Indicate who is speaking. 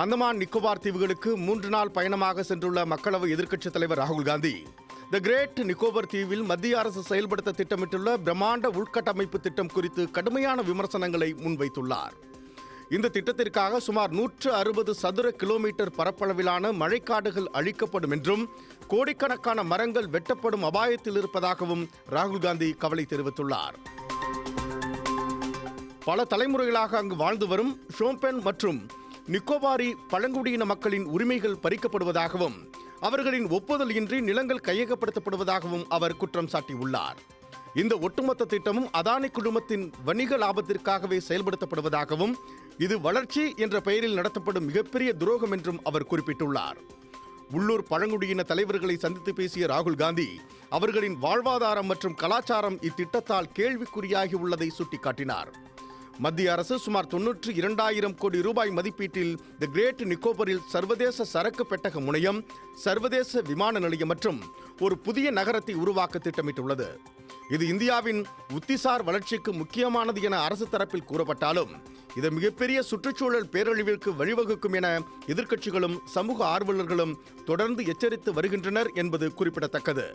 Speaker 1: அந்தமான் நிக்கோபார் தீவுகளுக்கு 3 நாள் பயணமாக சென்றுள்ள மக்களவை எதிர்க்கட்சித் தலைவர் ராகுல் காந்தி தி கிரேட் நிக்கோபார் தீவில் மத்திய அரசு செயல்படுத்த திட்டமிட்டுள்ள பிரம்மாண்ட உள்கட்டமைப்பு திட்டம் குறித்து கடுமையான விமர்சனங்களை முன்வைத்துள்ளார். இந்த திட்டத்திற்காக சுமார் 160 சதுர கிலோமீட்டர் பரப்பளவிலான மழைக்காடுகள் அழிக்கப்படும் என்றும் கோடிக்கணக்கான மரங்கள் வெட்டப்படும் அபாயத்தில் இருப்பதாகவும் ராகுல் காந்தி கவலை தெரிவித்துள்ளார். பல தலைமுறைகளாக அங்கு வாழ்ந்து வரும் ஷோம்பென் மற்றும் நிக்கோபாரி பழங்குடியின மக்களின் உரிமைகள் பறிக்கப்படுவதாகவும் அவர்களின் ஒப்புதல் இன்றி நிலங்கள் கையகப்படுத்தப்படுவதாகவும் அவர் குற்றம் சாட்டியுள்ளார். இந்த ஒட்டுமொத்த திட்டமும் அதானி குழுமத்தின் வணிக லாபத்திற்காகவே செயல்படுத்தப்படுவதாகவும் இது வளர்ச்சி என்ற பெயரில் நடத்தப்படும் மிகப்பெரிய துரோகம் என்றும் அவர் குறிப்பிட்டுள்ளார். உள்ளூர் பழங்குடியின தலைவர்களை சந்தித்து பேசிய ராகுல் காந்தி அவர்களின் வாழ்வாதாரம் மற்றும் கலாச்சாரம் இத்திட்டத்தால் கேள்விக்குறியாகி உள்ளதை சுட்டிக்காட்டினார். மத்திய அரசு சுமார் 92,000 கோடி ரூபாய் மதிப்பீட்டில் தி கிரேட் நிக்கோபரில் சர்வதேச சரக்கு பெட்டக முனையம், சர்வதேச விமான நிலையம் மற்றும் ஒரு புதிய நகரத்தை உருவாக்க திட்டமிட்டுள்ளது. இது இந்தியாவின் உத்திசார் வளர்ச்சிக்கு முக்கியமானது என அரசு தரப்பில் கூறப்பட்டாலும் இது மிகப்பெரிய சுற்றுச்சூழல் பேரழிவிற்கு வழிவகுக்கும் என எதிர்க்கட்சிகளும் சமூக ஆர்வலர்களும் தொடர்ந்து எச்சரித்து வருகின்றனர் என்பது குறிப்பிடத்தக்கது.